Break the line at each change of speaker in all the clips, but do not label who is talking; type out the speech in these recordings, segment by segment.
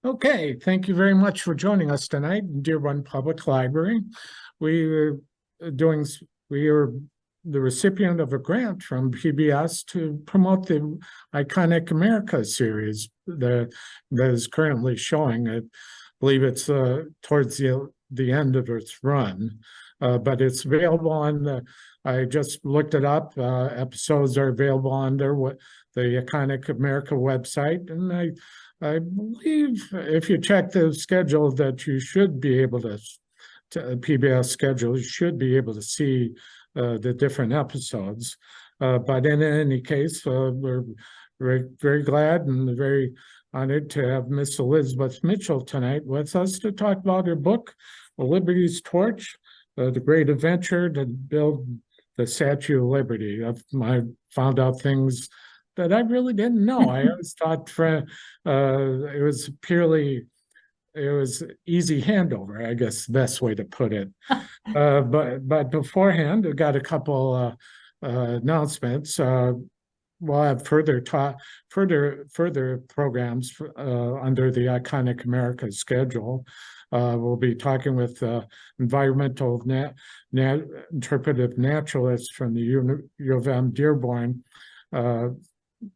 Okay, thank you very much for joining us tonight in Dearborn Public Library. We are doing, we are the recipient of a grant from PBS to promote the Iconic America series that is currently showing. I believe it's towards the end of its run, but it's available on I just looked it up. Episodes are available on the Iconic America website, and I believe if you check the schedule that you should be able to PBS schedule, you should be able to see the different episodes. But in any case, we're very, very glad and very honored to have Miss Elizabeth Mitchell tonight with us to talk about her book, Liberty's Torch, The Great Adventure to Build the Statue of Liberty. I found out things that I really didn't know. I always thought it was easy handover, I guess the best way to put it. But beforehand, I got a couple announcements. We'll have further programs under the Iconic America schedule. We'll be talking with environmental interpretive naturalists from the U of M Dearborn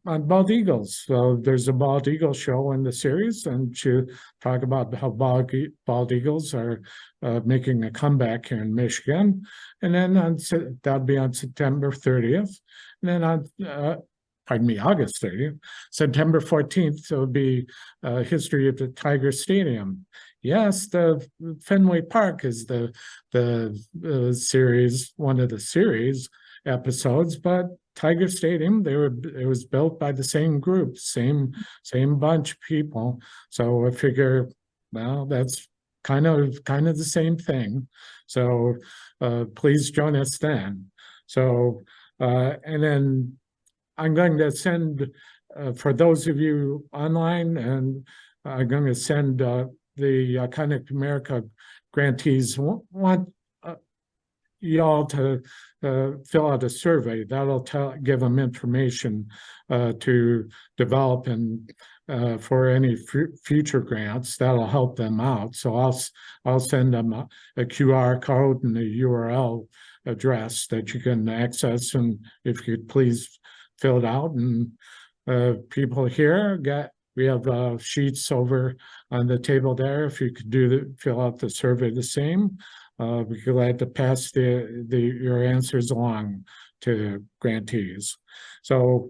on bald eagles. So there's a bald eagle show in the series, and to talk about how bald eagles are making a comeback here in Michigan. And then that'll be on September 30th. And then on August 30th. September 14th, so it'll be history of the Tiger Stadium. Yes, the Fenway Park is the series, one of the series episodes, but Tiger Stadium, it was built by the same group, same bunch of people. So I figure, well, that's kind of the same thing. So please join us then. So and then I'm going to send for those of you online, and I'm going to send the Iconic America grantees want y'all to fill out a survey that'll give them information to develop and for any future grants that'll help them out. So I'll send them a QR code and a URL address that you can access, and if you'd please fill it out. And people here we have sheets over on the table there. If you could fill out the survey the same. We'd be glad to pass your answers along to grantees. So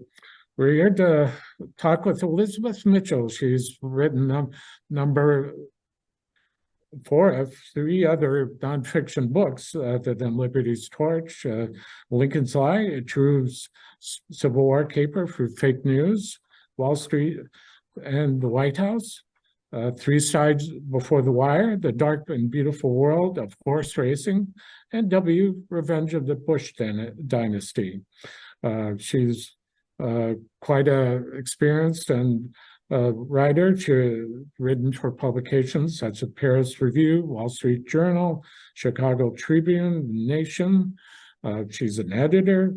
we're here to talk with Elizabeth Mitchell. She's written number 4 of 3 other nonfiction books other than Liberty's Torch, Lincoln's Lie, a true Civil War caper for fake news, Wall Street and the White House, 3 Sides Before the Wire, The Dark and Beautiful World of Horse Racing, and Revenge of the Bush Dynasty. She's quite an experienced and writer. She's written for publications such as Paris Review, Wall Street Journal, Chicago Tribune, Nation. She's an editor.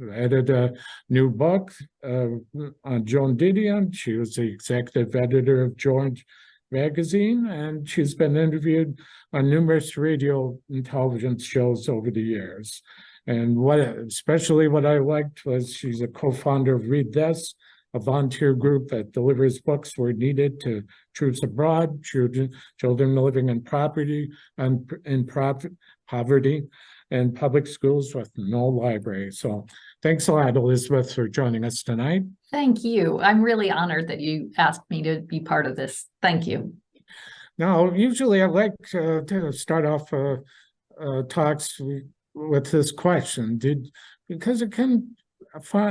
Edited a new book on Joan Didion. She was the executive editor of George magazine, and she's been interviewed on numerous radio and television shows over the years. And especially what I liked was she's a co-founder of Read This, a volunteer group that delivers books where needed to troops abroad, children living in poverty, and public schools with no library. So thanks a lot, Elizabeth, for joining us tonight.
Thank you. I'm really honored that you asked me to be part of this. Thank you.
Now, usually I like to start off talks with this question. Because it can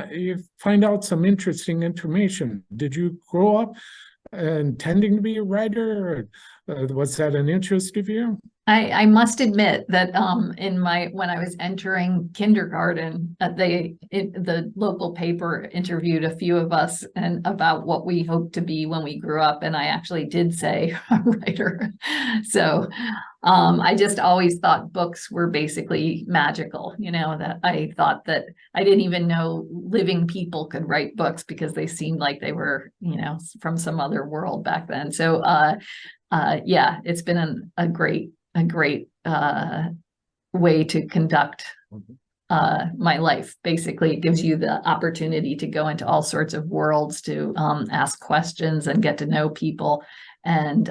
you find out some interesting information. Did you grow up intending to be a writer, or was that an interest of yours?
I must admit that when I was entering kindergarten, the local paper interviewed a few of us and about what we hoped to be when we grew up, and I actually did say a writer. So I just always thought books were basically magical, that I thought that I didn't even know living people could write books because they seemed like they were, from some other world back then. So yeah, it's been a great way to conduct my life. Basically, it gives you the opportunity to go into all sorts of worlds, to ask questions and get to know people. And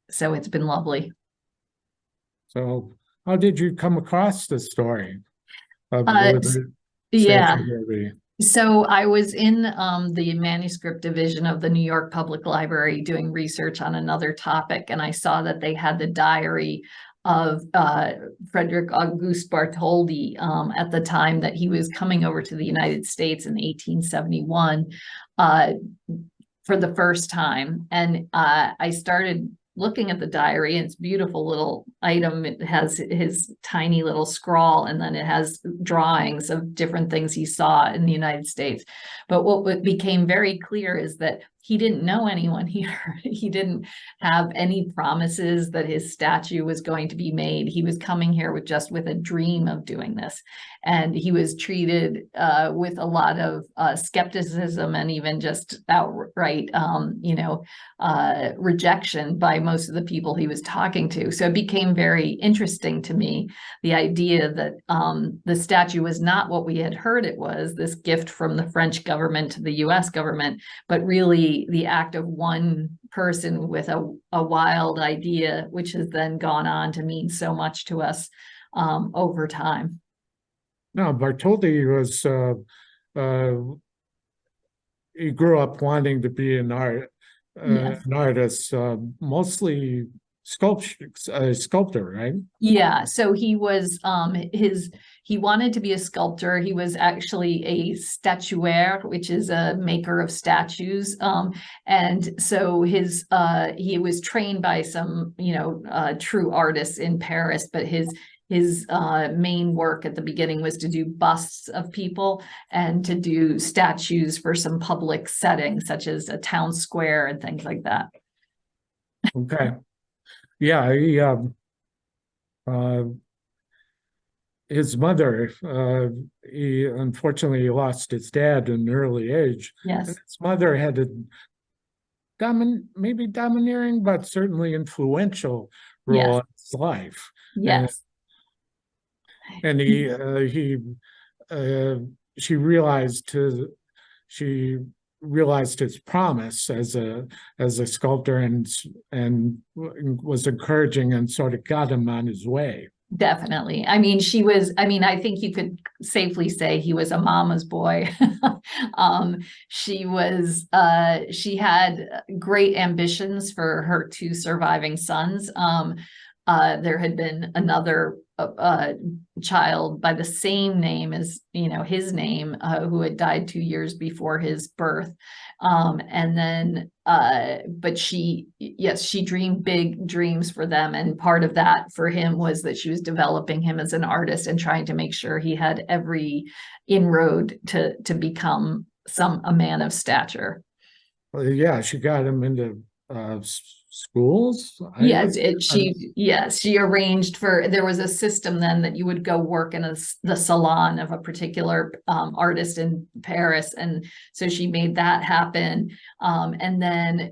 so it's been lovely.
So how did you come across this story of
Uh,
the
yeah.
Statue of Liberty?
So I was in the manuscript division of the New York Public Library doing research on another topic, and I saw that they had the diary of Frederick Auguste Bartholdi at the time that he was coming over to the United States in 1871 for the first time. And I started looking at the diary, and it's a beautiful little item. It has his tiny little scrawl, and then it has drawings of different things he saw in the United States. But what became very clear is that he didn't know anyone here. He didn't have any promises that his statue was going to be made. He was coming here with a dream of doing this. And he was treated with a lot of skepticism and even just outright, rejection by most of the people he was talking to. So it became very interesting to me, the idea that the statue was not what we had heard it was, this gift from the French government to the US government, but really the act of one person with a wild idea, which has then gone on to mean so much to us over time.
No, Bartholdi was he grew up wanting to be an artist, mostly sculptor, right?
Yeah, so he was he wanted to be a sculptor. He was actually a statuaire, which is a maker of statues. And so he was trained by some, true artists in Paris, but his main work at the beginning was to do busts of people and to do statues for some public settings, such as a town square and things like that.
Okay. Yeah, his mother, he unfortunately lost his dad at an early age.
Yes.
And his mother had a maybe domineering, but certainly influential role
Yes.
in his life.
Yes.
And she realized his promise as a sculptor and was encouraging and sort of got him on his way.
Definitely. I mean, I think you could safely say he was a mama's boy. She had great ambitions for her two surviving sons. There had been another child by the same name as his name, who had died 2 years before his birth, and then but she dreamed big dreams for them, and part of that for him was that she was developing him as an artist and trying to make sure he had every inroad to become a man of stature.
Well, yeah, she got him into schools.
Yes, she arranged there was a system then that you would go work in the salon of a particular artist in Paris, and so she made that happen. And then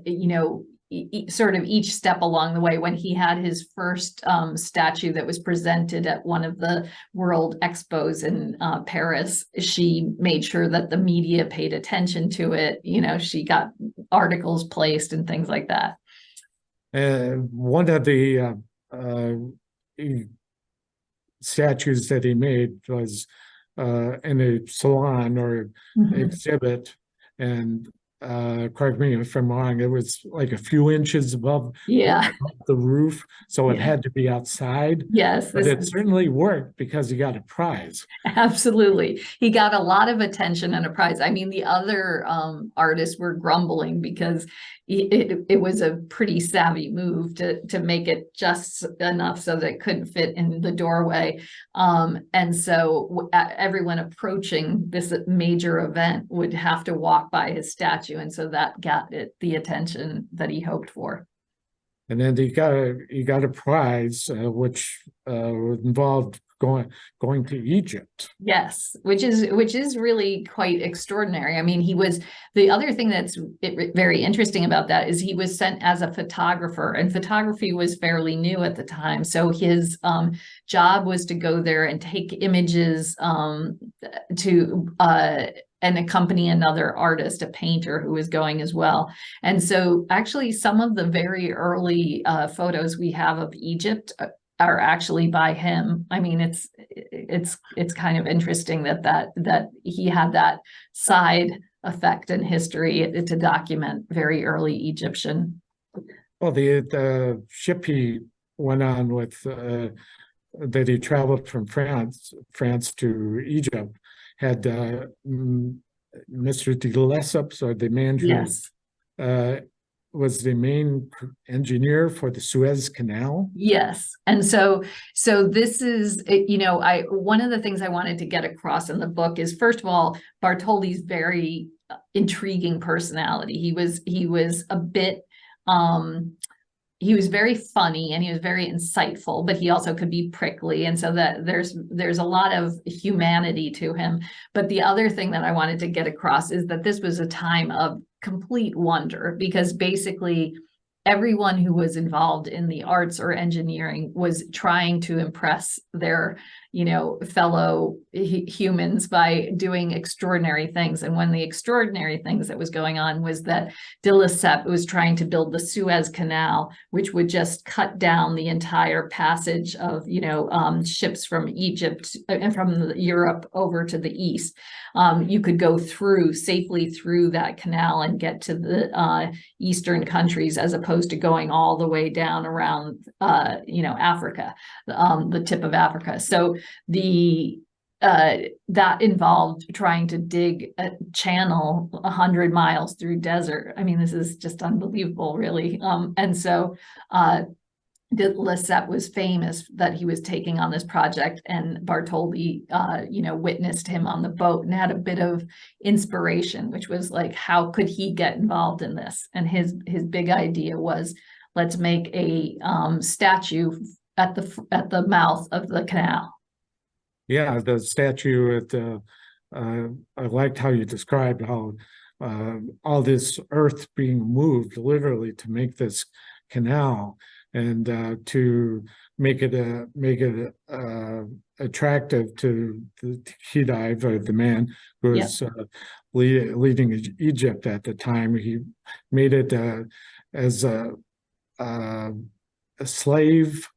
sort of each step along the way, when he had his first statue that was presented at one of the world expos in Paris, she made sure that the media paid attention to it. She got articles placed and things like that.
One of the statues that he made was in a salon or exhibit, and correct me if I'm wrong, it was like a few inches above
Yeah.
the roof, so it
Yeah.
had to be outside.
Yes,
But
this
it certainly worked because he got a prize.
absolutely. He got a lot of attention and a prize. I mean, the other artists were grumbling because it was a pretty savvy move to make it just enough so that it couldn't fit in the doorway. And so everyone approaching this major event would have to walk by his statue. And so that got the attention that he hoped for.
And then he got a prize, which involved going to Egypt.
Yes, which is really quite extraordinary. I mean, the other thing that's very interesting about that is he was sent as a photographer, and photography was fairly new at the time. So his job was to go there and take images to and accompany another artist, a painter who was going as well. And so actually some of the very early photos we have of Egypt are actually by him. I mean, it's kind of interesting that he had that side effect in history to document very early Egyptian.
Well, the ship he went on with, that he traveled from France to Egypt, had Mr. de Lesseps, or the man who
Yes.
Was the main engineer for the Suez Canal.
Yes. And so this is, one of the things I wanted to get across in the book is, first of all, Bartholdi's very intriguing personality. He was a bit, he was very funny and he was very insightful, but he also could be prickly. And so that there's a lot of humanity to him. But the other thing that I wanted to get across is that this was a time of complete wonder, because basically everyone who was involved in the arts or engineering was trying to impress their, fellow humans by doing extraordinary things. And one of the extraordinary things that was going on was that de Lesseps was trying to build the Suez Canal, which would just cut down the entire passage of, ships from Egypt and from Europe over to the east. You could go safely through that canal and get to the eastern countries, as opposed to going all the way down around, Africa, the tip of Africa. So that involved trying to dig a channel 100 miles through desert. I mean, this is just unbelievable, really. And so de Lesseps was famous that he was taking on this project, and Bartholdi, witnessed him on the boat and had a bit of inspiration, which was like, how could he get involved in this? And his big idea was, let's make a statue at the mouth of the canal.
Yeah, the statue at I liked how you described how all this earth being moved literally to make this canal, and to make it attractive to the Khedive, or the man who was leading Egypt at the time. He made it as a slave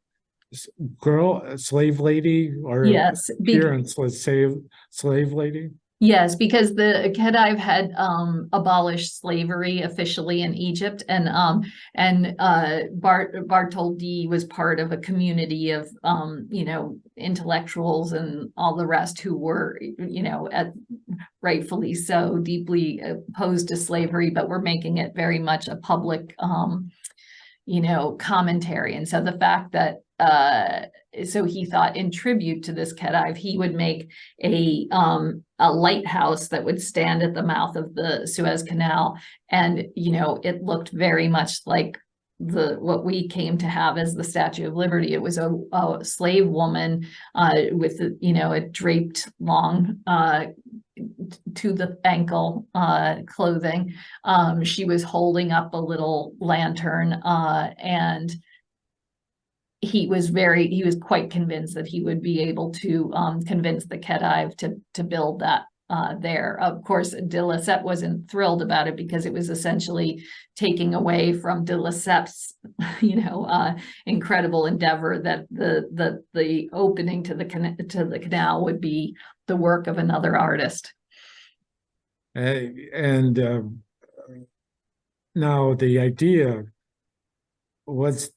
girl, a slave lady, or
Yes,
appearance was slave lady.
yes, because the Khedive had abolished slavery officially in Egypt, and Bartholdi was part of a community of intellectuals and all the rest who were rightfully so deeply opposed to slavery, but were making it very much a public commentary. And so the fact that so he thought, in tribute to this Khedive, he would make a lighthouse that would stand at the mouth of the Suez Canal. And, it looked very much like what we came to have as the Statue of Liberty. It was a slave woman with, a draped long to the ankle clothing. She was holding up a little lantern, and he was quite convinced that he would be able to convince the Khedive to build that there. Of course, de Lesseps wasn't thrilled about it, because it was essentially taking away from de Lesseps' incredible endeavor that the opening to the canal would be the work of another artist.
And Now, the idea, was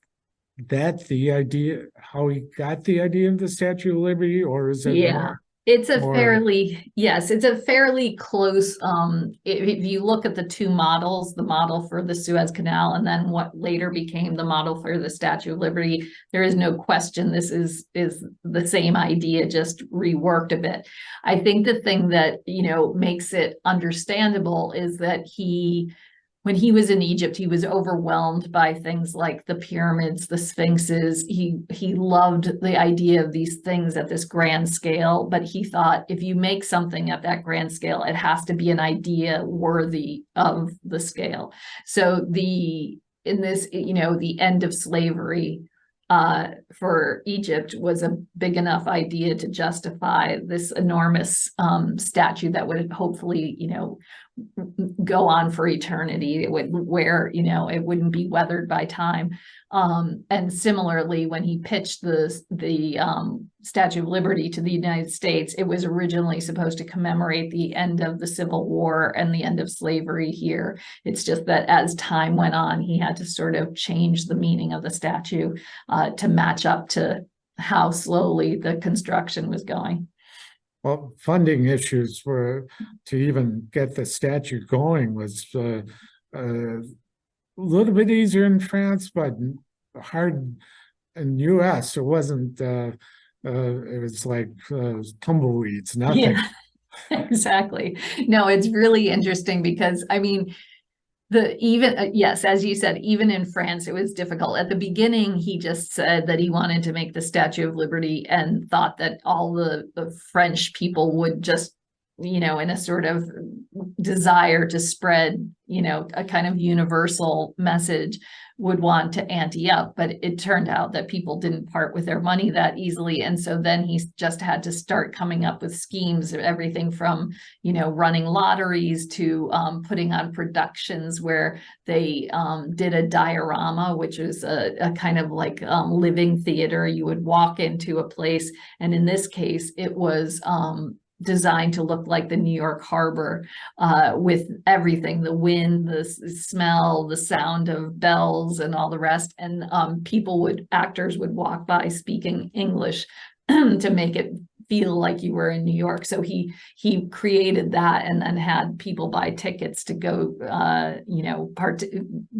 that the idea, how he got the idea of the Statue of Liberty, or is it
Yeah, it's a
more,
yes, it's a fairly close, if you look at the two models, the model for the Suez Canal and then what later became the model for the Statue of Liberty, there is no question this is the same idea, just reworked a bit. I think the thing that, makes it understandable is that when he was in Egypt, he was overwhelmed by things like the pyramids, the sphinxes. He loved the idea of these things at this grand scale, but he thought if you make something at that grand scale, it has to be an idea worthy of the scale. So the end of slavery for Egypt was a big enough idea to justify this enormous statue that would hopefully, go on for eternity. It would it wouldn't be weathered by time. And similarly, when he pitched the Statue of Liberty to the United States, it was originally supposed to commemorate the end of the Civil War and the end of slavery here. It's just that as time went on, he had to sort of change the meaning of the statue to match up to how slowly the construction was going.
well, funding issues were to even get the statue going was a little bit easier in France, but hard in US. It wasn't, it was like tumbleweeds, nothing.
Yeah, exactly. No, it's really interesting because I mean, yes, as you said, even in France, it was difficult. At the beginning, he just said that he wanted to make the Statue of Liberty and thought that all the French people would just, in a sort of desire to spread, a kind of universal message, would want to ante up. But it turned out that people didn't part with their money that easily. And so then he just had to start coming up with schemes, everything from, running lotteries to putting on productions where they did a diorama, which is a kind of like living theater. You would walk into a place, and in this case, it was designed to look like the New York Harbor, with everything, the wind, the smell, the sound of bells and all the rest. And actors would walk by speaking English to make it feel like you were in New York. So he created that and then had people buy tickets to go,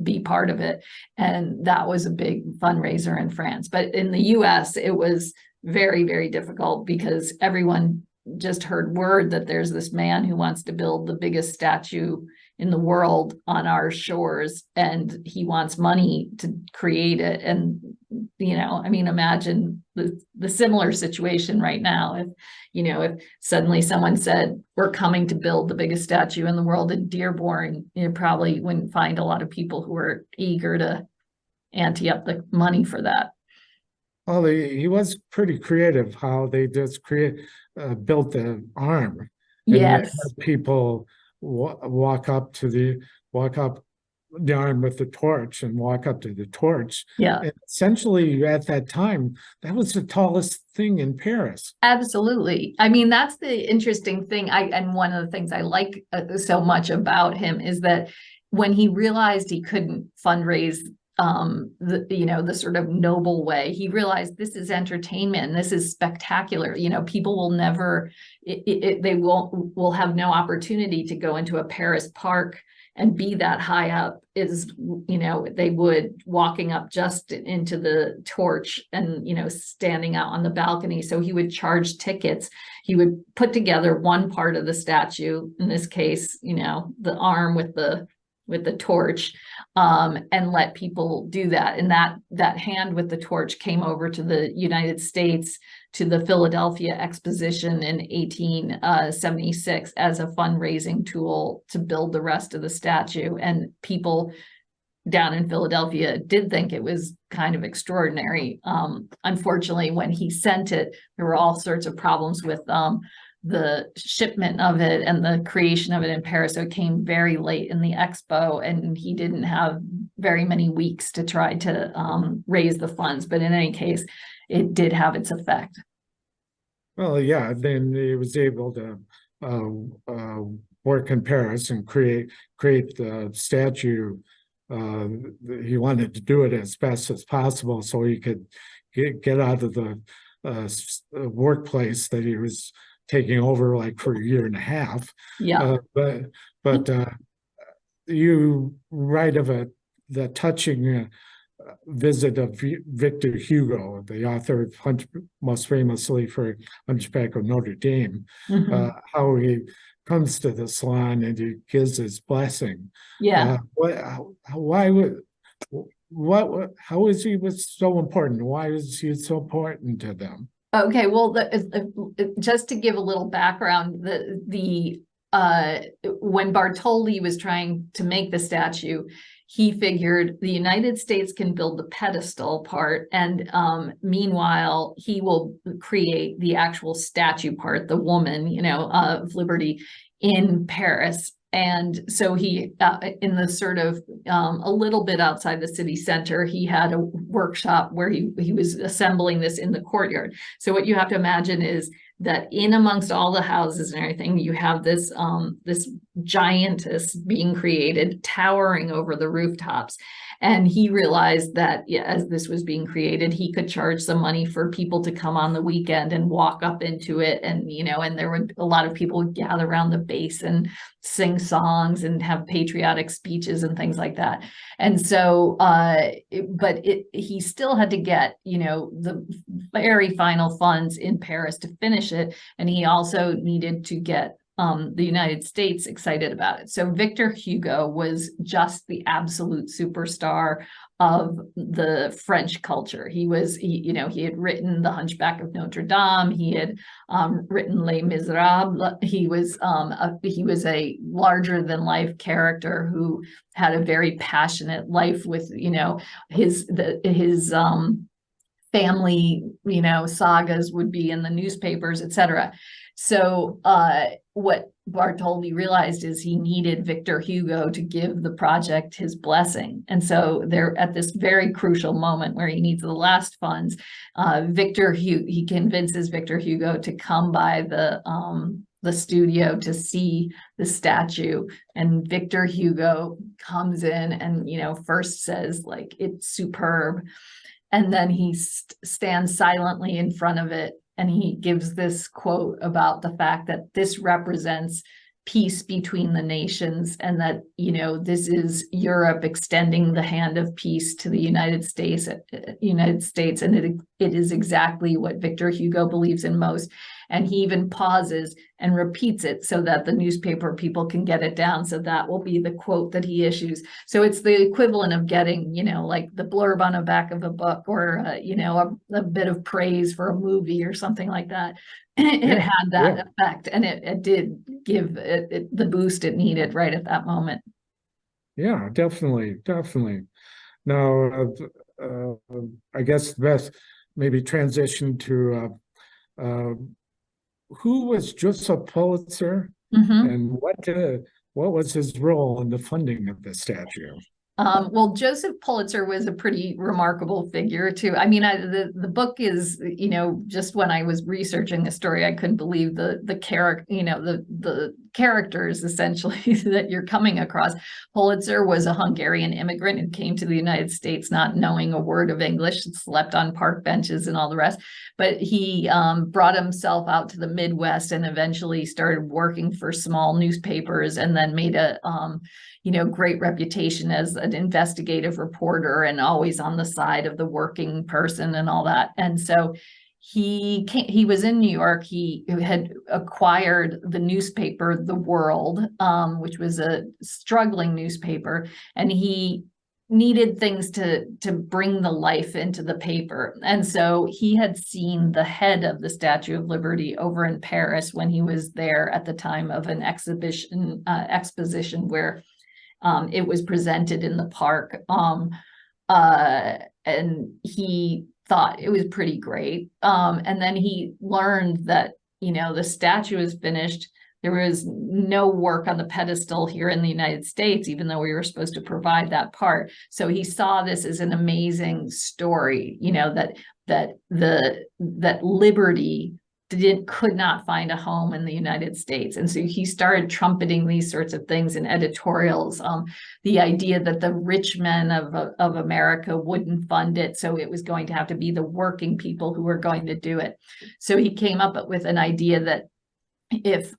be part of it. And that was a big fundraiser in France. But in the US, it was very, very difficult because everyone just heard word that there's this man who wants to build the biggest statue in the world on our shores, and he wants money to create it. And, I mean, imagine the similar situation right now. If suddenly someone said, we're coming to build the biggest statue in the world in Dearborn, you probably wouldn't find a lot of people who are eager to ante up the money for that.
Well, he was pretty creative how they just built the arm, and they
Yes.
had people walk up the arm with the torch and walk up to the torch.
Yeah.
And essentially, at that time, that was the tallest thing in Paris.
Absolutely. I mean, that's the interesting thing. And one of the things I like so much about him is that when he realized he couldn't fundraise the sort of noble way, he realized this is entertainment, this is spectacular. People will never, they will have no opportunity to go into a Paris park and be that high up is, they would walking up just into the torch and, standing out on the balcony. So he would charge tickets. He would put together one part of the statue, in this case, the arm with the torch, and let people do that. And that hand with the torch came over to the United States, to the Philadelphia Exposition in 1876 as a fundraising tool to build the rest of the statue. And people down in Philadelphia did think it was kind of extraordinary. Unfortunately, when he sent it, there were all sorts of problems with the shipment of it and the creation of it in Paris. So it came very late in the expo, and he didn't have very many weeks to try to raise the funds. But in any case, it did have its effect.
Well, yeah, then he was able to work in Paris and create the statue he wanted to do it as best as possible so he could get out of the workplace that he was taking over like for a year and a half.
Yeah.
But you write of the touching visit of Victor Hugo, the author of most famously for Hunchback of Notre Dame,
Mhm.
how he comes to the salon and he gives his blessing.
Yeah.
Why would how is he was so important? Why is he so important to them?
Okay, well, just to give a little background, when Bartoli was trying to make the statue, he figured the United States can build the pedestal part, and meanwhile, he will create the actual statue part, the woman, of liberty in Paris. And so he, in the sort of a little bit outside the city center, he had a workshop where he was assembling this in the courtyard. So what you have to imagine is that in amongst all the houses and everything, you have this this giantess being created, towering over the rooftops. And he realized that as this was being created, he could charge some money for people to come on the weekend and walk up into it. And, and there would a lot of people would gather around the base and sing songs and have patriotic speeches and things like that. And so, he still had to get, the very final funds in Paris to finish it. And he also needed to get the United States excited about it. So Victor Hugo was just the absolute superstar of the French culture. He had written The Hunchback of Notre Dame. He had written Les Miserables. He was a larger than life character who had a very passionate life with, his family, sagas would be in the newspapers, etc. So what Bartoli realized is he needed Victor Hugo to give the project his blessing. And so they're at this very crucial moment where he needs the last funds. He convinces Victor Hugo to come by the studio to see the statue. And Victor Hugo comes in and, first says like, it's superb. And then he stands silently in front of it. And he gives this quote about the fact that this represents peace between the nations and that, this is Europe extending the hand of peace to the United States. And it is exactly what Victor Hugo believes in most. And he even pauses and repeats it so that the newspaper people can get it down. So that will be the quote that he issues. So it's the equivalent of getting, like the blurb on the back of a book or, a bit of praise for a movie or something like that. It had that effect, and it did give it the boost it needed right at that moment.
Yeah, definitely. Now, I guess the best maybe transition to who was Joseph Pulitzer, and what was his role in the funding of the statue?
Well, Joseph Pulitzer was a pretty remarkable figure too. I mean, the book is, just when I was researching the story, I couldn't believe the character, the characters essentially that you're coming across. Pulitzer was a Hungarian immigrant who came to the United States not knowing a word of English, slept on park benches and all the rest. But he brought himself out to the Midwest and eventually started working for small newspapers and then made a great reputation as an investigative reporter and always on the side of the working person and all that. And so he was in New York. He had acquired the newspaper, The World, which was a struggling newspaper, and he needed things to bring the life into the paper. And so he had seen the head of the Statue of Liberty over in Paris when he was there at the time of an exposition where it was presented in the park. And he thought it was pretty great. And then he learned that, the statue is finished. There was no work on the pedestal here in the United States, even though we were supposed to provide that part. So he saw this as an amazing story, that liberty could not find a home in the United States. And so he started trumpeting these sorts of things in editorials. The idea that the rich men of America wouldn't fund it, so it was going to have to be the working people who were going to do it. So he came up with an idea that if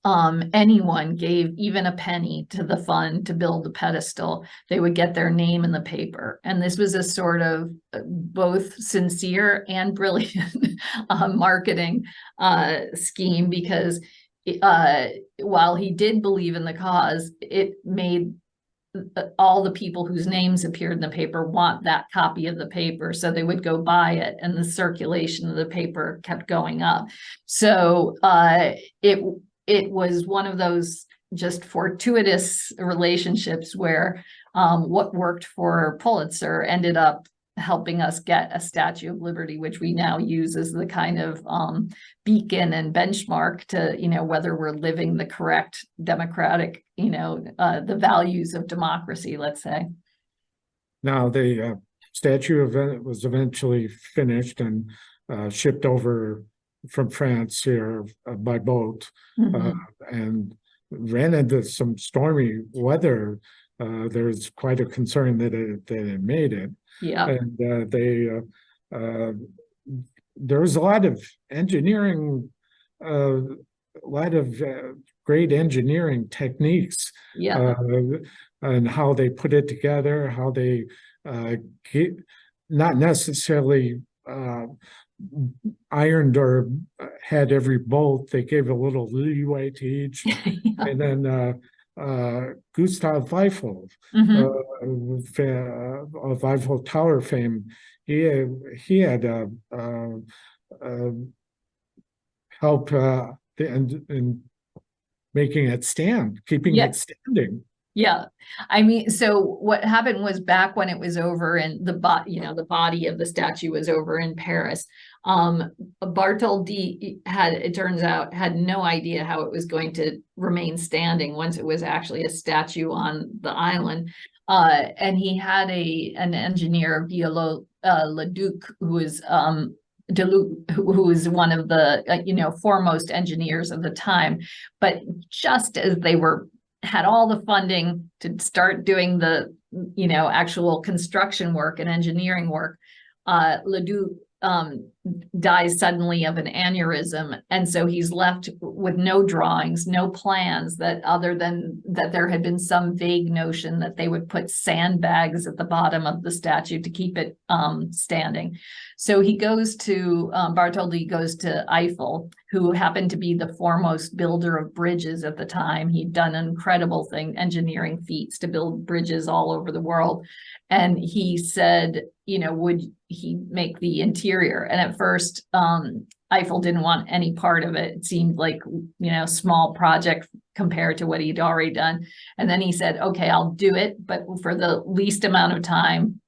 anyone gave even a penny to the fund to build a pedestal, they would get their name in the paper. And this was a sort of both sincere and brilliant marketing scheme, because while he did believe in the cause, it made all the people whose names appeared in the paper want that copy of the paper, so they would go buy it, and the circulation of the paper kept going up. So it was one of those just fortuitous relationships where what worked for Pulitzer ended up helping us get a Statue of Liberty, which we now use as the kind of beacon and benchmark to, whether we're living the correct democratic, the values of democracy, let's say.
Now, the statue event was eventually finished and shipped over from France here by boat, and ran into some stormy weather. There's quite a concern that it made it.
Yeah.
And there was a lot of engineering, great engineering techniques.
Yeah.
And how they put it together, how they not necessarily ironed or had every bolt. They gave a little leeway to each.
Yeah.
And then Gustav Eiffel, of Eiffel Tower fame, he had help in making it stand, keeping it standing.
Yeah. I mean, so what happened was, back when it was over in the body of the statue was over in Paris, Bartholdi it turns out, had no idea how it was going to remain standing once it was actually a statue on the island. And he had an engineer, Viollet Leduc, who was one of the foremost engineers of the time. But just as they had all the funding to start doing the actual construction work and engineering work, Ledoux dies suddenly of an aneurysm, and so he's left with no drawings, no plans, that other than that there had been some vague notion that they would put sandbags at the bottom of the statue to keep it standing. So he goes to Bartholdi goes to Eiffel, who happened to be the foremost builder of bridges at the time. He'd done an incredible engineering feats to build bridges all over the world. And he said, would he make the interior? And at first, Eiffel didn't want any part of it. It seemed like, small project compared to what he'd already done. And then he said, okay, I'll do it, but for the least amount of time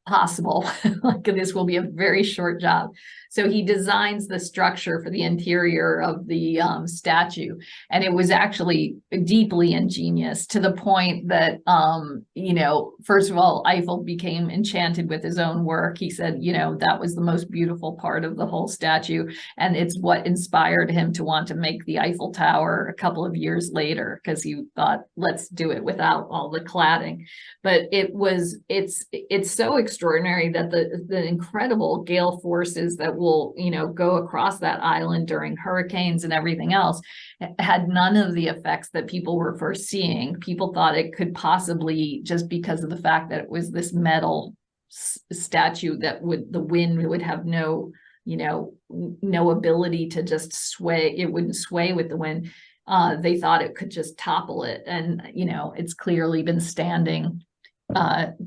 possible. Like, this will be a very short job. So he designs the structure for the interior of the statue. And it was actually deeply ingenious, to the point that, first of all, Eiffel became enchanted with his own work. He said, that was the most beautiful part of the whole statue. And it's what inspired him to want to make the Eiffel Tower a couple of years later, because he thought, let's do it without all the cladding. But it's so extraordinary that the incredible gale forces that will, go across that island during hurricanes and everything else had none of the effects that people were foreseeing. People thought it could possibly, just because of the fact that it was this metal statue, that the wind would have no ability to just sway. It wouldn't sway with the wind. They thought it could just topple it. And, it's clearly been standing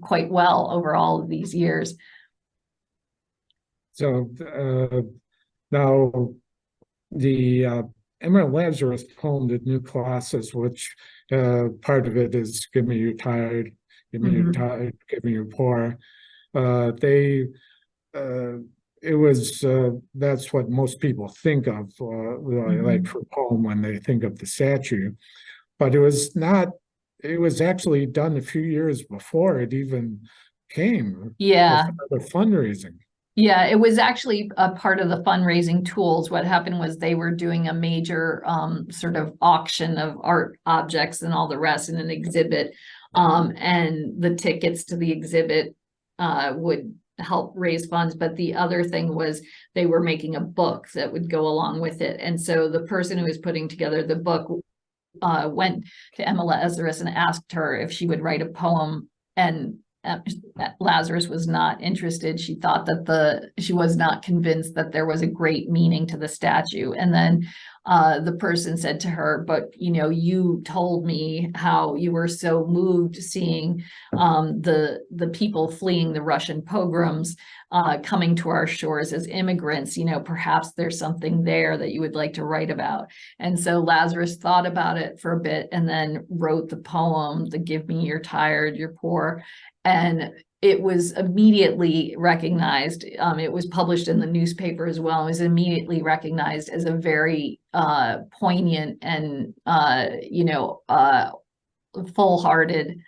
quite well over all of these years.
So now the Emerald Lazarus poem did new classes, which part of it is "Give me you tired, give me you tired, give me you poor." It was that's what most people think of, like for a poem when they think of the statue, but it was not. It was actually done a few years before it even came.
Yeah.
For fundraising.
Yeah, it was actually a part of the fundraising tools. What happened was they were doing a major sort of auction of art objects and all the rest in an exhibit. And the tickets to the exhibit would help raise funds. But the other thing was they were making a book that would go along with it. And so the person who was putting together the book went to Emma Lazarus and asked her if she would write a poem, and Lazarus was not interested. She thought that she was not convinced that there was a great meaning to the statue. And then the person said to her, but you told me how you were so moved seeing the people fleeing the Russian pogroms coming to our shores as immigrants. Perhaps there's something there that you would like to write about. And so Lazarus thought about it for a bit and then wrote the poem, the "Give me, you're tired, you're poor." And it was immediately recognized. It was published in the newspaper as well. It was immediately recognized as a very poignant and full-hearted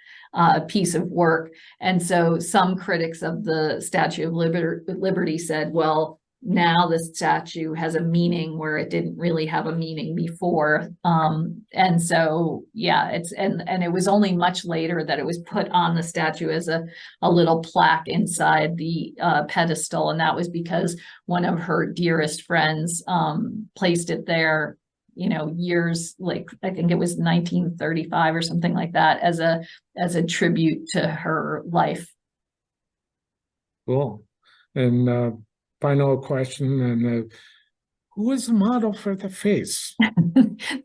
piece of work. And so some critics of the Statue of Liberty said, well, now the statue has a meaning where it didn't really have a meaning before. And so, yeah, and it was only much later that it was put on the statue as a little plaque inside the pedestal. And that was because one of her dearest friends placed it there, years, like I think it was 1935 or something like that, as a tribute to her life.
Cool. And final question, and who was the model for the face?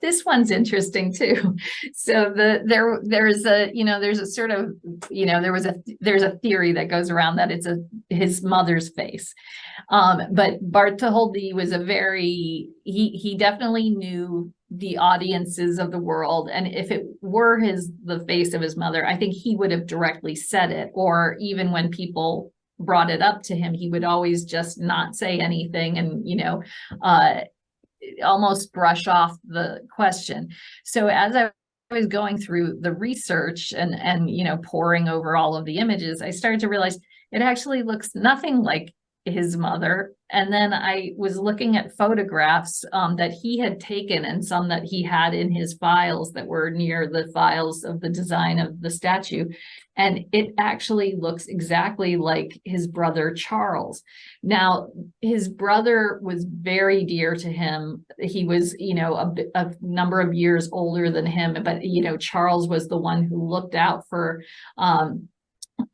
This one's interesting too. So there's a sort of, there's a theory that goes around that it's his mother's face. But Bartholdi was he definitely knew the audiences of the world. And if it were the face of his mother, I think he would have directly said it. Or even when people brought it up to him, he would always just not say anything and, almost brush off the question. So as I was going through the research and poring over all of the images, I started to realize it actually looks nothing like his mother. And then I was looking at photographs that he had taken and some that he had in his files that were near the files of the design of the statue. And it actually looks exactly like his brother, Charles. Now, his brother was very dear to him. He was, a number of years older than him, but, Charles was the one who looked out for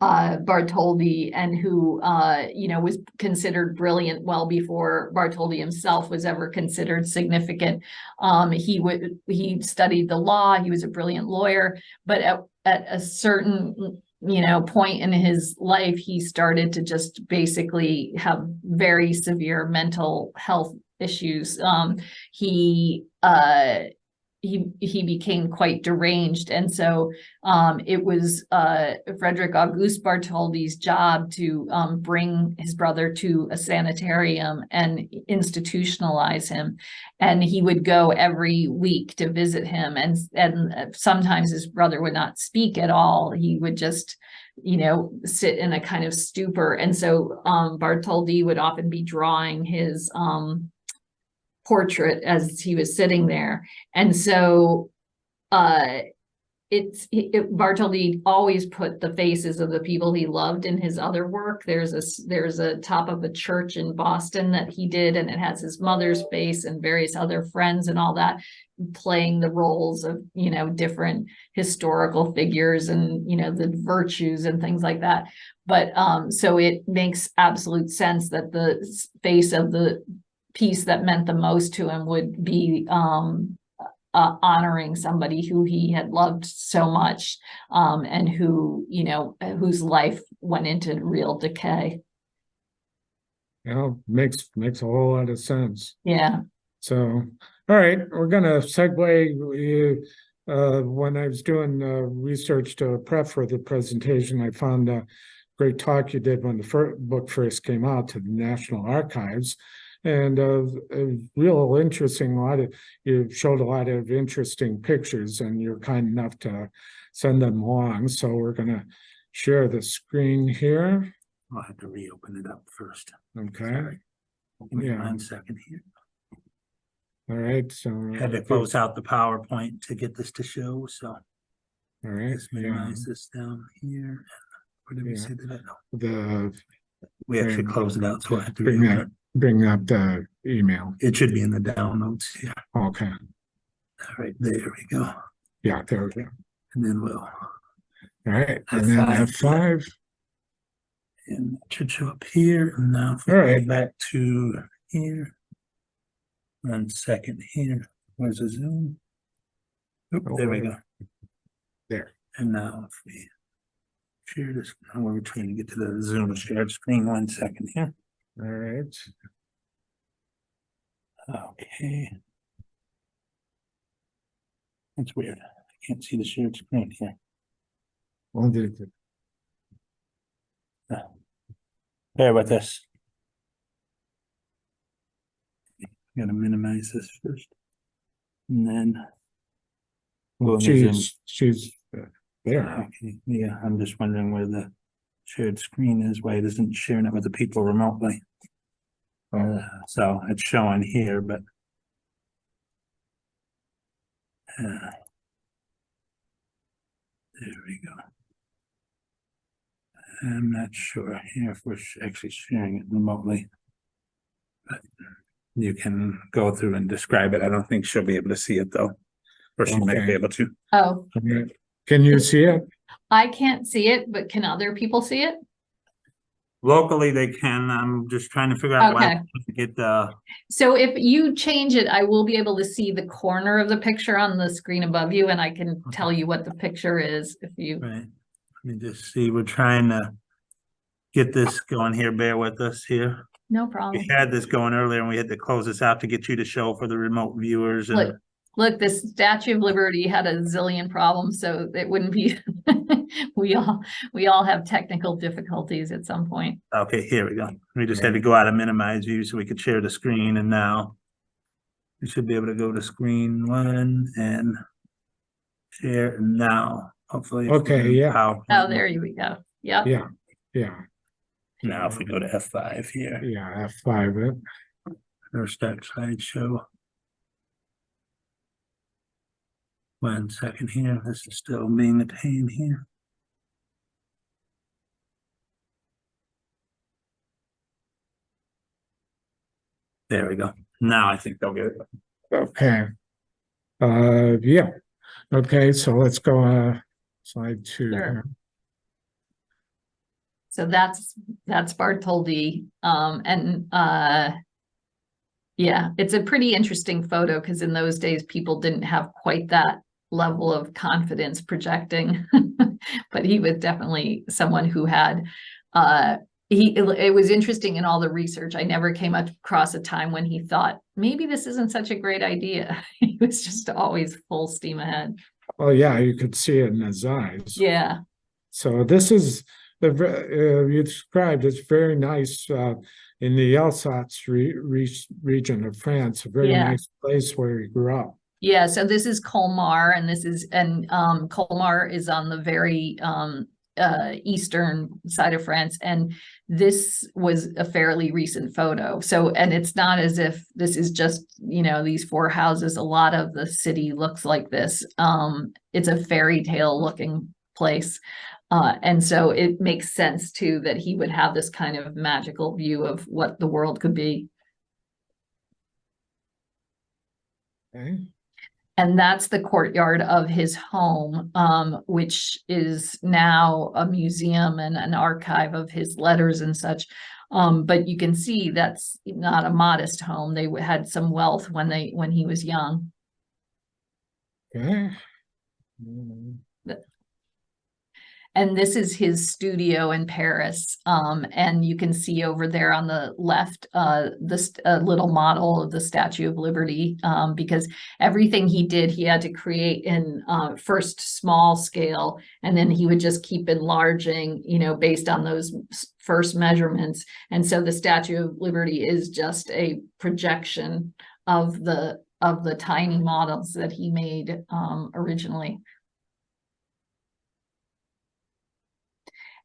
Bartholdi and who, was considered brilliant well before Bartholdi himself was ever considered significant. He studied the law. He was a brilliant lawyer, but at a certain point in his life, he started to just basically have very severe mental health issues. He became quite deranged. And so it was Frederick August Bartholdi's job to bring his brother to a sanitarium and institutionalize him. And he would go every week to visit him. And sometimes his brother would not speak at all. He would just sit in a kind of stupor. And so Bartholdi would often be drawing his portrait as he was sitting there. And so Bartholdi always put the faces of the people he loved in his other work. There's a top of a church in Boston that he did, and it has his mother's face and various other friends and all that, playing the roles of different historical figures and the virtues and things like that. But so it makes absolute sense that the face of the piece that meant the most to him would be honoring somebody who he had loved so much, and who whose life went into real decay.
Makes a whole lot of sense.
Yeah.
So, all right, we're gonna segue. When I was doing research to prep for the presentation, I found a great talk you did when the book first came out to the National Archives. And a real interesting you showed a lot of interesting pictures, and you're kind enough to send them along. So we're going to share the screen here.
I'll have to reopen it up first.
Okay,
Sorry. Give me
Yeah.
1 second here.
all right, so.
Had to close out the PowerPoint to get this to show, so
All right,
let's
yeah,
minimize this down here. Where did we
Yeah.
say that? No,
the,
we actually
Bring-
closed it out, so I have to
bring
reopen
up, bring up the email.
it. It should be in the downloads here.
Okay,
All right, there we go.
yeah, there we go.
And then we'll,
All right, and then
F5.
F5,
and it should show up here. And now if we
All
go
right.
back to here. 1 second here. Where's the zoom? Oop, there we go.
There.
And now if we share this, now we're trying to get to the Zoom shared screen. 1 second here.
All right,
Okay. That's weird. I can't see the shared screen here.
well,
Bear with us. Gotta minimize this first. And then. go in the Zoom.
she's there.
Okay, yeah, I'm just wondering where the shared screen is, why it isn't sharing it with the people remotely. So it's showing here, but. There we go. I'm not sure here if we're actually sharing it remotely. But you can go through and describe it. I don't think she'll be able to see it though. Or she might
Okay.
be able to.
Oh,
Can you see it?
I can't see it, but can other people see it?
Locally, they can. I'm just trying to figure out why I
Okay.
can't get the.
So if you change it, I will be able to see the corner of the picture on the screen above you, and I can tell you what the picture is if you.
Right. Let me just see. We're trying to get this going here. Bear with us here.
No problem.
We had this going earlier and we had to close this out to get you to show for the remote viewers. And
Look, the Statue of Liberty had a zillion problems, so it wouldn't be, we all have technical difficulties at some point.
okay, here we go. We just had to go out of minimize view so we could share the screen, and now we should be able to go to screen 1 and share now. Hopefully.
Okay, yeah.
PowerPoint.
Oh, there you go. Yep.
Yeah,
Now if we go to F5 here,
yeah, F5
or start slideshow. 1 second here. This is still being attained here. There we go. Now I think they'll get it.
Okay. Yeah. Okay, so let's go slide 2
Sure.
here.
So that's Bartholdi. Yeah, it's a pretty interesting photo because in those days people didn't have quite that level of confidence projecting, but he was definitely someone who had it was interesting in all the research. I never came across a time when he thought maybe this isn't such a great idea. He was just always full steam ahead.
Oh, yeah, you could see it in his eyes.
Yeah.
So this is you described, it's very nice in the Alsace region of France, a very
Yeah.
nice place where he grew up.
Yeah, so this is Colmar, and Colmar is on the very eastern side of France, and this was a fairly recent photo. So, and it's not as if this is just, these 4 houses. A lot of the city looks like this. It's a fairy tale looking place. And so it makes sense too that he would have this kind of magical view of what the world could be.
Okay.
And that's the courtyard of his home, which is now a museum and an archive of his letters and such. But you can see that's not a modest home. They had some wealth when he was young.
Okay.
And this is his studio in Paris. And you can see over there on the left, this little model of the Statue of Liberty, because everything he did, he had to create in first small scale, and then he would just keep enlarging, based on those first measurements. And so the Statue of Liberty is just a projection of the tiny models that he made originally.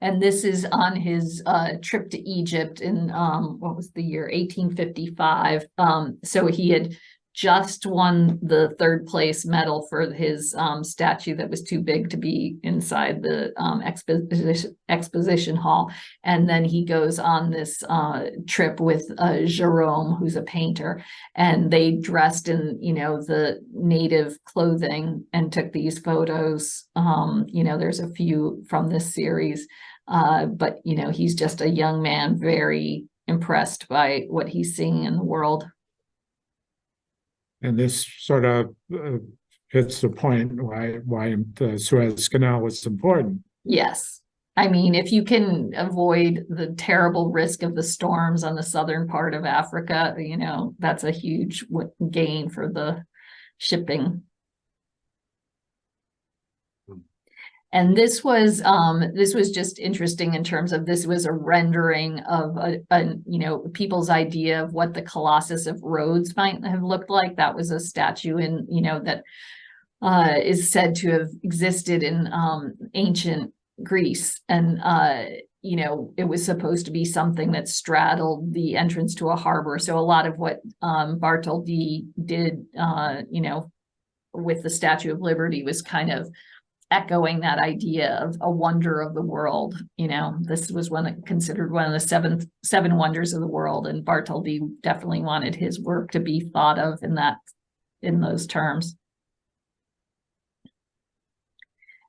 And this is on his trip to Egypt in what was the year, 1855. So he had just won the third place medal for his statue that was too big to be inside the exposition hall. And then he goes on this trip with Jerome, who's a painter, and they dressed in, you know, the native clothing and took these photos. You know, there's a few from this series, but, you know, he's just a young man, very impressed by what he's seeing in the world.
And this sort of hits the point why the Suez Canal was important.
Yes. I mean, if you can avoid the terrible risk of the storms on the southern part of Africa, you know, that's a huge gain for the shipping. And this was just interesting in terms of, this was a rendering of a you know, people's idea of what the Colossus of Rhodes might have looked like. That was a statue in, you know, that is said to have existed in ancient Greece. And you know, it was supposed to be something that straddled the entrance to a harbor. So a lot of what Bartholdi did, you know, with the Statue of Liberty was kind of echoing that idea of a wonder of the world. You know, this was considered one of the seven wonders of the world, and Bartholdi definitely wanted his work to be thought of in those terms.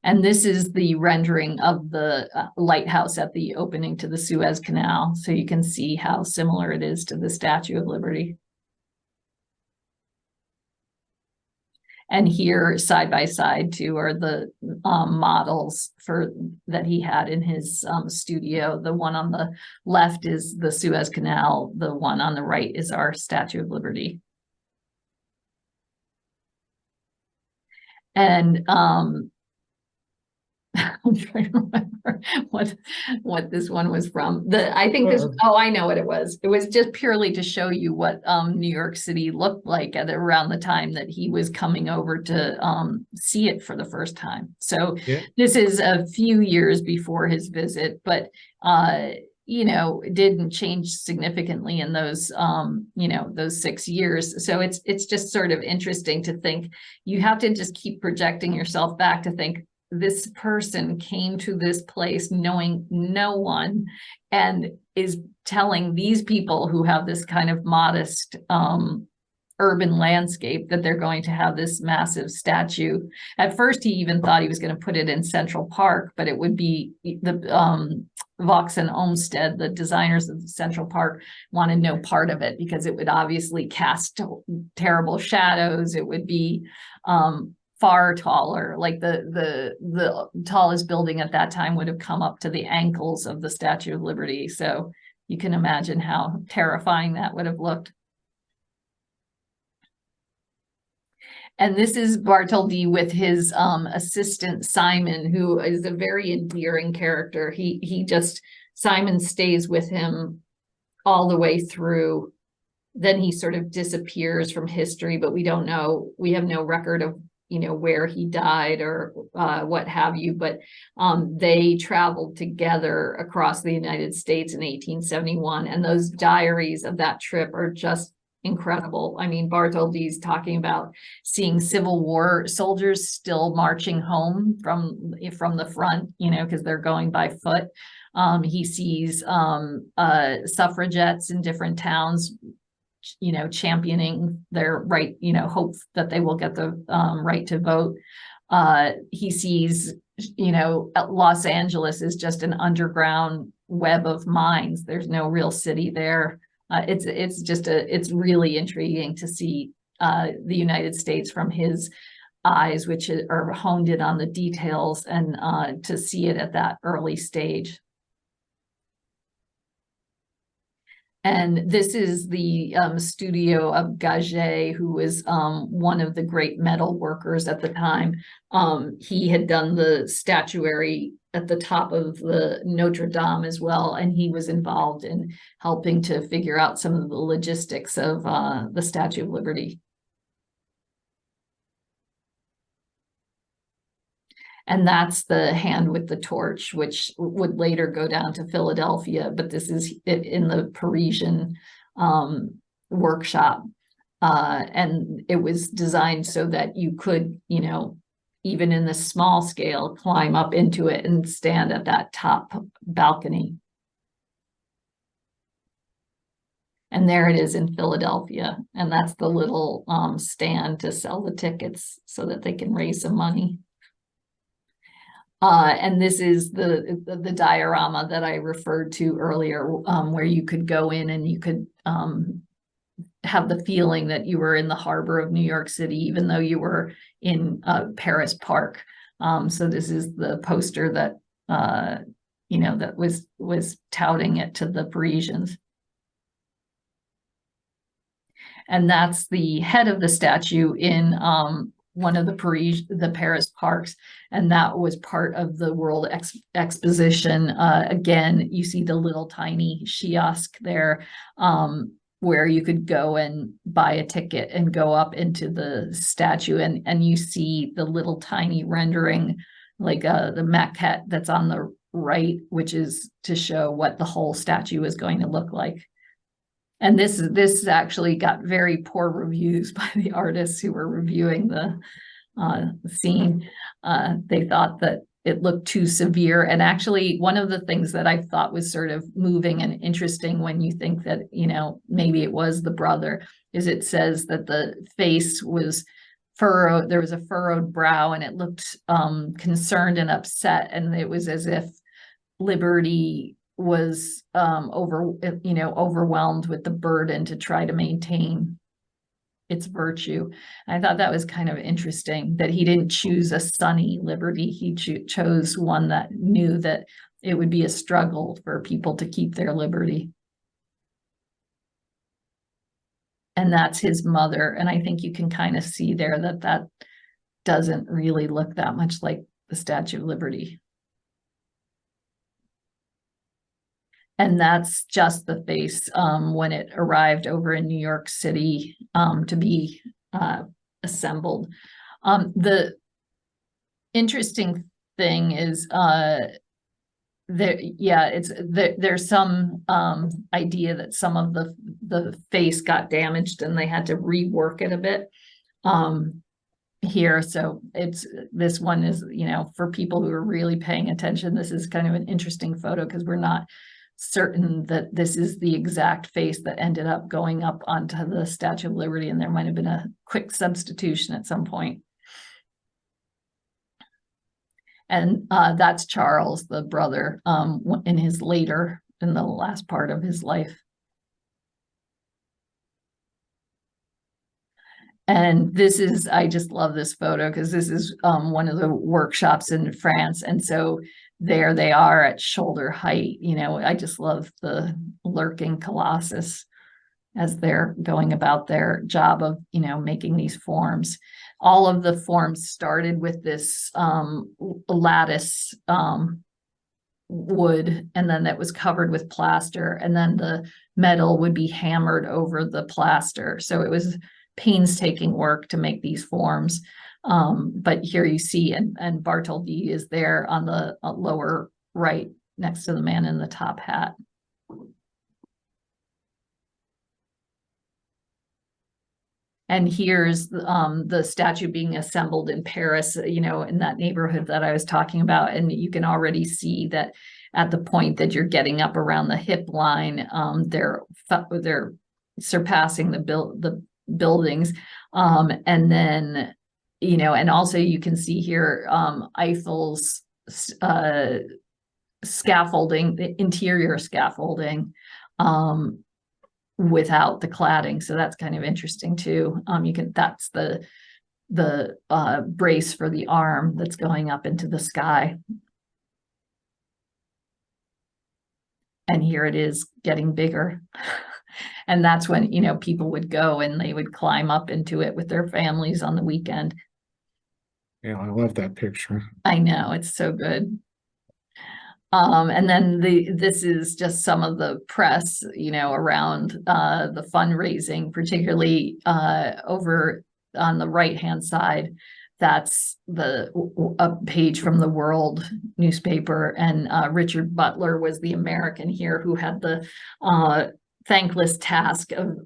And this is the rendering of the lighthouse at the opening to the Suez Canal, so you can see how similar it is to the Statue of Liberty. And here, side by side, too, are the models that he had in his studio. The one on the left is the Suez Canal. The one on the right is our Statue of Liberty. And I'm trying to remember what this one was from. I think this, oh, I know what it was. It was just purely to show you what New York City looked like at around the time that he was coming over to see it for the first time. So yeah. This is a few years before his visit, but you know, it didn't change significantly in those you know, those 6 years. So it's just sort of interesting to think. You have to just keep projecting yourself back to think, this person came to this place knowing no one and is telling these people who have this kind of modest urban landscape that they're going to have this massive statue. At first, he even thought he was going to put it in Central Park, but it would be the Vaux and Olmsted, the designers of Central Park, wanted no part of it because it would obviously cast terrible shadows. It would be far taller, like the tallest building at that time would have come up to the ankles of the Statue of Liberty. So you can imagine how terrifying that would have looked. And this is Bartholdi with his assistant Simon, who is a very endearing character. Simon stays with him all the way through. Then he sort of disappears from history, but we don't know. We have no record of, you know, where he died or what have you, but they traveled together across the United States in 1871, and those diaries of that trip are just incredible. I mean, Bartholdi's talking about seeing Civil War soldiers still marching home from the front, you know, because they're going by foot. He sees suffragettes in different towns, you know, championing their right, you know, hope that they will get the right to vote. He sees, you know, Los Angeles is just an underground web of mines. There's no real city there. It's really intriguing to see the United States from his eyes, which are honed in on the details, and to see it at that early stage. And this is the studio of Gage, who was one of the great metal workers at the time. He had done the statuary at the top of the Notre Dame as well, and he was involved in helping to figure out some of the logistics of the Statue of Liberty. And that's the hand with the torch, which would later go down to Philadelphia, but this is in the Parisian workshop. And it was designed so that you could, you know, even in the small scale, climb up into it and stand at that top balcony. And there it is in Philadelphia. And that's the little stand to sell the tickets so that they can raise some money. And this is the diorama that I referred to earlier, where you could go in and you could have the feeling that you were in the harbor of New York City, even though you were in Paris Park. So this is the poster that, you know, that was touting it to the Parisians. And that's the head of the statue in one of the Paris parks, and that was part of the World Exposition. Again, you see the little tiny kiosk there, where you could go and buy a ticket and go up into the statue, and you see the little tiny rendering, like the maquette that's on the right, which is to show what the whole statue is going to look like. And this actually got very poor reviews by the artists who were reviewing the scene. They thought that it looked too severe. And actually, one of the things that I thought was sort of moving and interesting when you think that, you know, maybe it was the brother, is it says that the face was furrowed, there was a furrowed brow, and it looked concerned and upset. And it was as if Liberty was overwhelmed with the burden to try to maintain its virtue. I thought that was kind of interesting that he didn't choose a sunny Liberty. He chose one that knew that it would be a struggle for people to keep their liberty. And that's his mother. And I think you can kind of see there that doesn't really look that much like the Statue of Liberty. And that's just the face when it arrived over in New York City to be assembled. The interesting thing is there's some idea that some of the face got damaged and they had to rework it a bit here. So this one is, you know, for people who are really paying attention, this is kind of an interesting photo because we're not certain that this is the exact face that ended up going up onto the Statue of Liberty, and there might have been a quick substitution at some point. And that's Charles, the brother, in the last part of his life. And this is, I just love this photo because this is one of the workshops in France. And so there they are at shoulder height. You know, I just love the lurking Colossus as they're going about their job of, you know, making these forms. All of the forms started with this lattice wood, and then that was covered with plaster, and then the metal would be hammered over the plaster. So it was painstaking work to make these forms. But here you see, and Bartholdi is there on the lower right next to the man in the top hat. And here's the statue being assembled in Paris, you know, in that neighborhood that I was talking about. And you can already see that at the point that you're getting up around the hip line, they're surpassing the buildings. And then, you know, and also you can see here Eiffel's scaffolding, the interior scaffolding, without the cladding. So that's kind of interesting too. That's the brace for the arm that's going up into the sky. And here it is getting bigger. And that's when, you know, people would go and they would climb up into it with their families on the weekend.
Yeah, I love that picture.
I know, it's so good. And then this is just some of the press, you know, around the fundraising, particularly over on the right-hand side, that's a page from the World newspaper. And Richard Butler was the American here who had the thankless task of,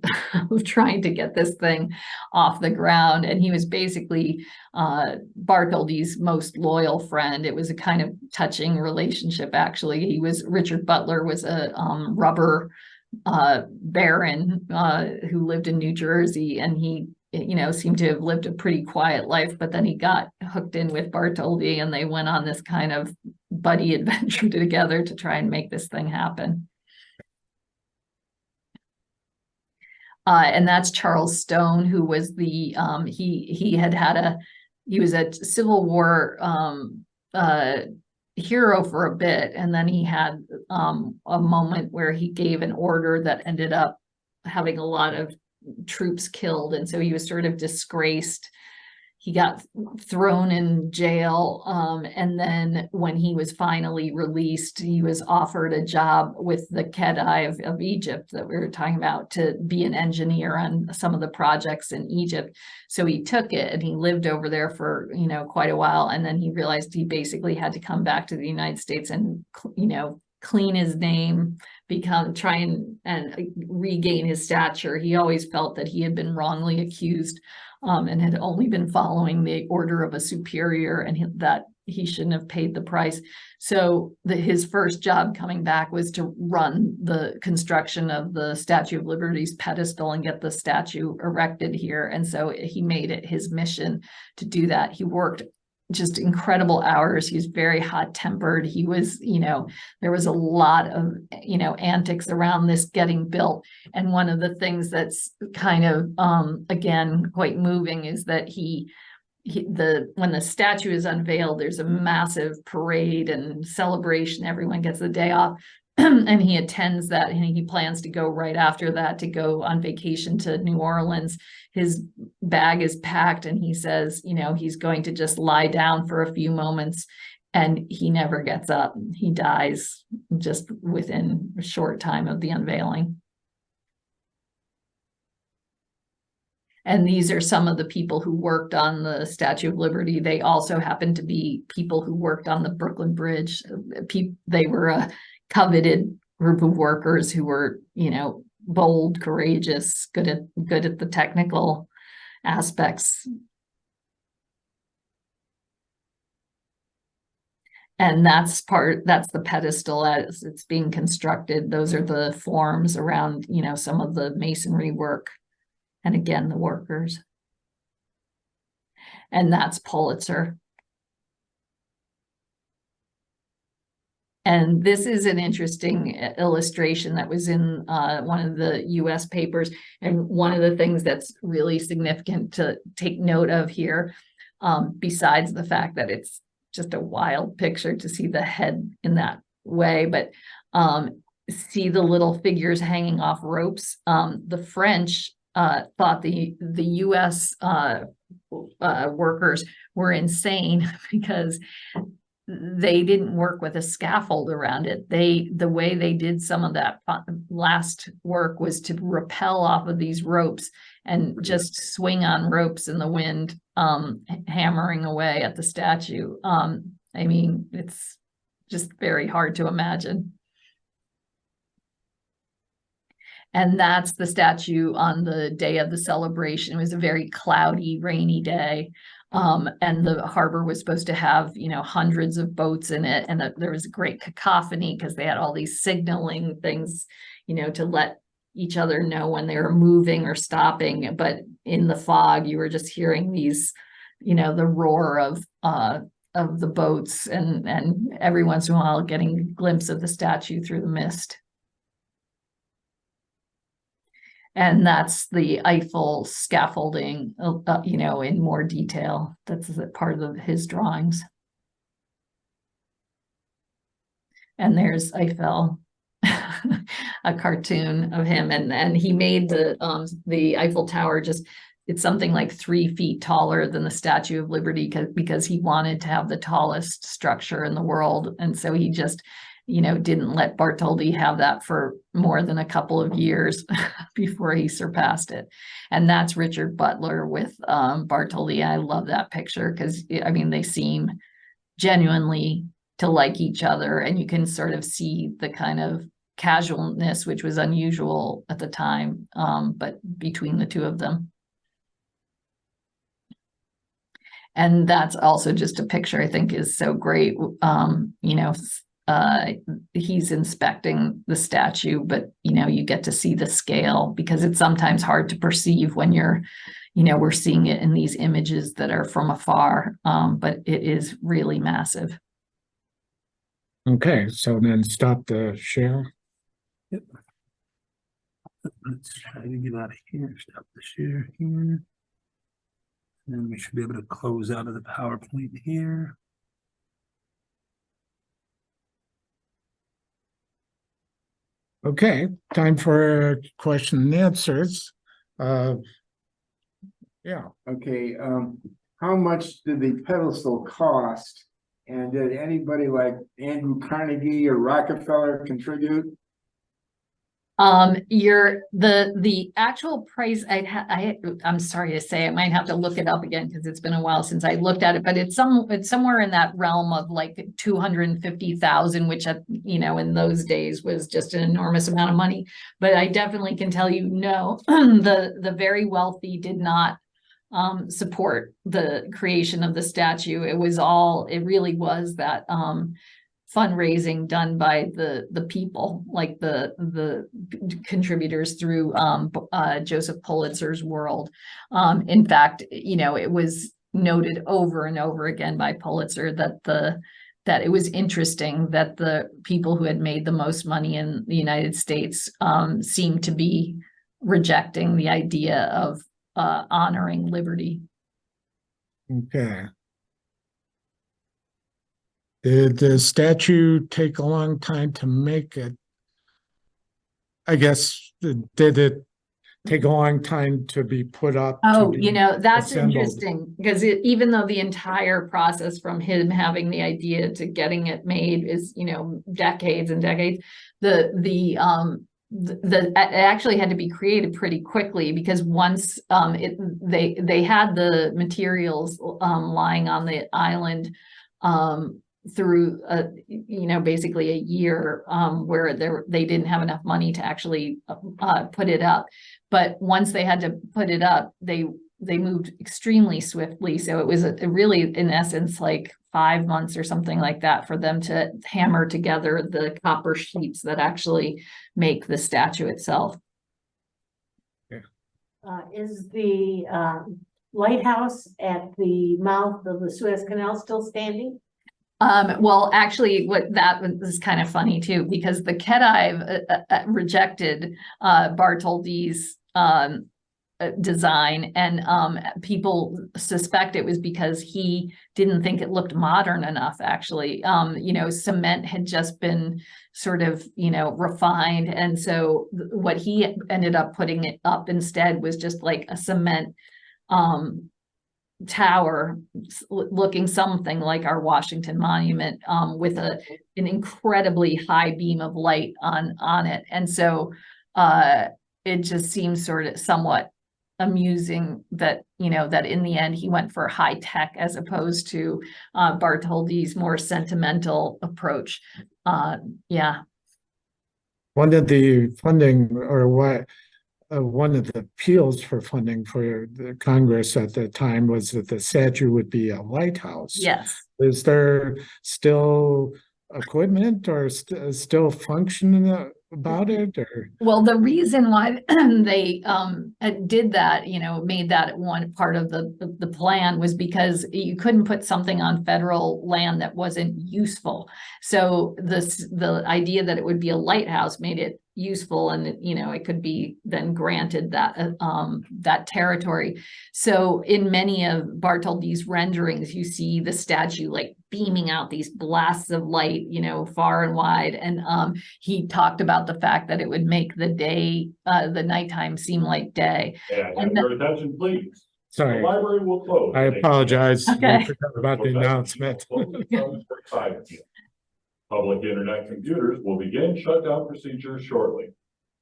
of trying to get this thing off the ground. And he was basically Bartholdi's most loyal friend. It was a kind of touching relationship, actually. Richard Butler was a rubber baron who lived in New Jersey, and he seemed to have lived a pretty quiet life, but then he got hooked in with Bartholdi, and they went on this kind of buddy adventure together to try and make this thing happen. And that's Charles Stone, who was the he was a Civil War hero for a bit, and then he had a moment where he gave an order that ended up having a lot of troops killed, and so he was sort of disgraced. He got thrown in jail, and then when he was finally released, he was offered a job with the Khedive of Egypt that we were talking about, to be an engineer on some of the projects in Egypt. So he took it, and he lived over there for quite a while, and then he realized he basically had to come back to the United States and clean his name, try and regain his stature. He always felt that he had been wrongly accused, and had only been following the order of a superior, and that he shouldn't have paid the price. So his first job coming back was to run the construction of the Statue of Liberty's pedestal and get the statue erected here. And so he made it his mission to do that. He worked just incredible hours. He was very hot-tempered. He was, there was a lot of, antics around this getting built. And one of the things that's kind of, again, quite moving is that when the statue is unveiled, there's a massive parade and celebration. Everyone gets the day off. And he attends that, and he plans to go right after that to go on vacation to New Orleans. His bag is packed, and he says, he's going to just lie down for a few moments, and he never gets up. He dies just within a short time of the unveiling. And these are some of the people who worked on the Statue of Liberty. They also happened to be people who worked on the Brooklyn Bridge. They were a coveted group of workers who were, bold, courageous, good at the technical aspects. And that's the pedestal as it's being constructed. Those are the forms around, some of the masonry work. And again, the workers. And that's Pulitzer. And this is an interesting illustration that was in one of the US papers. And one of the things that's really significant to take note of here, besides the fact that it's just a wild picture to see the head in that way, but see the little figures hanging off ropes. The French thought the US workers were insane because they didn't work with a scaffold around it. The way they did some of that last work was to rappel off of these ropes and just swing on ropes in the wind, hammering away at the statue. I mean, it's just very hard to imagine. And that's the statue on the day of the celebration. It was a very cloudy, rainy day. And the harbor was supposed to have, hundreds of boats in it. And there was a great cacophony because they had all these signaling things, to let each other know when they were moving or stopping. But in the fog, you were just hearing these, the roar of the boats, and every once in a while getting a glimpse of the statue through the mist. And that's the Eiffel scaffolding, in more detail. That's part of his drawings. And there's Eiffel, a cartoon of him. And he made the Eiffel Tower it's something like 3 feet taller than the Statue of Liberty because he wanted to have the tallest structure in the world. And so he just didn't let Bartholdi have that for more than a couple of years before he surpassed it. And that's Richard Butler with Bartholdi. I love that picture because, I mean, they seem genuinely to like each other, and you can sort of see the kind of casualness, which was unusual at the time, but between the two of them. And that's also just a picture I think is so great. He's inspecting the statue, but you get to see the scale, because it's sometimes hard to perceive when we're seeing it in these images that are from afar, but it is really massive.
Okay, so then stop the share.
Yep. Let's try to get out of here, stop the share here. And then we should be able to close out of the PowerPoint here.
Okay, time for question and answers. Yeah.
Okay, how much did the pedestal cost? And did anybody like Andrew Carnegie or Rockefeller contribute?
The actual price, I'm sorry to say, I might have to look it up again because it's been a while since I looked at it, but it's somewhere in that realm of like 250,000, which in those days was just an enormous amount of money. But I definitely can tell you, no, the very wealthy did not support the creation of the statue. It really was that fundraising done by the people, like the contributors through Joseph Pulitzer's World. In fact, it was noted over and over again by Pulitzer that it was interesting that the people who had made the most money in the United States seemed to be rejecting the idea of honoring liberty.
Okay. Did the statue take a long time to make it? I guess, did it take a long time to be put up?
Oh, that's
assembled?
interesting, because even though the entire process from him having the idea to getting it made is, decades and decades, it actually had to be created pretty quickly, because once they had the materials lying on the island through basically a year where they didn't have enough money to actually put it up. But once they had to put it up, they moved extremely swiftly. So it was really, in essence, like 5 months or something like that for them to hammer together the copper sheets that actually make the statue itself.
Is the lighthouse at the mouth of the Suez Canal still standing?
Well, actually, that was kind of funny too, because the Khedive rejected Bartholdi's design, and people suspect it was because he didn't think it looked modern enough. Actually, cement had just been sort of refined, and so what he ended up putting it up instead was just like a cement tower looking something like our Washington Monument, with an incredibly high beam of light on it. And so it just seems sort of somewhat amusing that that in the end he went for high tech as opposed to Bartholdi's more sentimental approach. Yeah.
One of the funding, or one of the appeals for funding for the Congress at the time was that the statue would be a lighthouse.
Yes.
Is there still equipment or still functioning about it? Or
well, the reason why they did that, made that one part of the plan, was because you couldn't put something on federal land that wasn't useful. So the idea that it would be a lighthouse made it useful, and it could be then granted that territory. So in many of Bartholdi's renderings, you see the statue like beaming out these blasts of light, far and wide. And he talked about the fact that it would make the nighttime seem like day.
Yeah, your attention, please.
sorry,
The library will close.
I apologize.
Okay.
We forgot about the announcement.
Public internet computers will begin shutdown procedures shortly.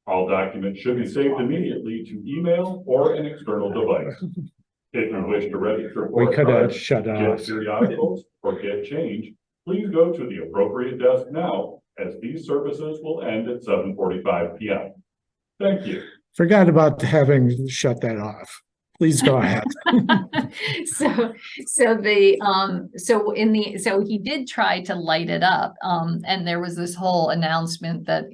All documents should be saved immediately to email or an external device. If you wish to register for
We
a
could
card,
have shut
get
off.
periodicals, or get change, please go to the appropriate desk now, as these services will end at 7:45 p.m. Thank you.
Forgot about having shut that off. Please go ahead.
So he did try to light it up. And there was this whole announcement that,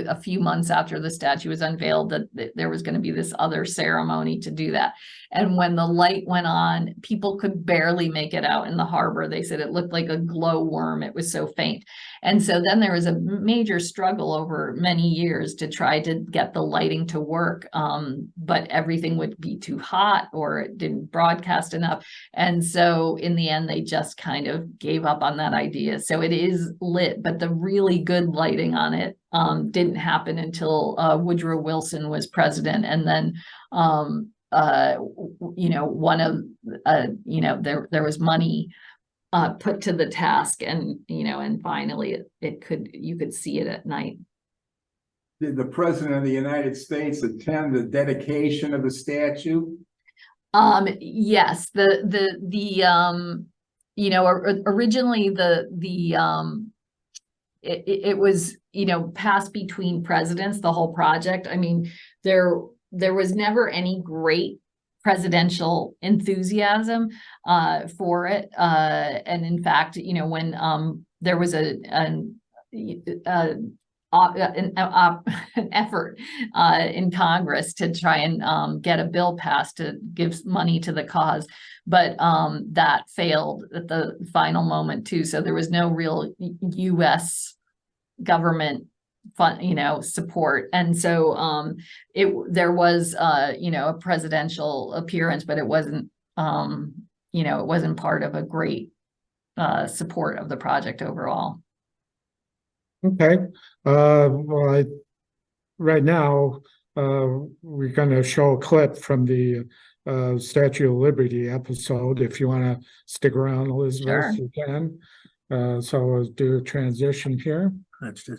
a few months after the statue was unveiled, that there was going to be this other ceremony to do that. And when the light went on, people could barely make it out in the harbor. They said it looked like a glowworm. It was so faint. And so then there was a major struggle over many years to try to get the lighting to work. But everything would be too hot or it didn't broadcast enough. And so in the end, they just kind of gave up on that idea. So it is lit, but the really good lighting on it didn't happen until Woodrow Wilson was president. And then one of there was money put to the task, and finally you could see it at night.
Did the President of the United States attend the dedication of the statue?
Yes, originally it was, passed between presidents, the whole project. I mean, there was never any great presidential enthusiasm for it. And in fact, when there was an effort in Congress to try and get a bill passed to give money to the cause, but that failed at the final moment too. So there was no real U.S. government fund, support. And so there was a presidential appearance, but it wasn't it wasn't part of a great support of the project overall.
Okay, right now, we're gonna show a clip from the Statue of Liberty episode. If you wanna stick around, Elizabeth,
Sure.
you can. So we'll do a transition here.
Let's just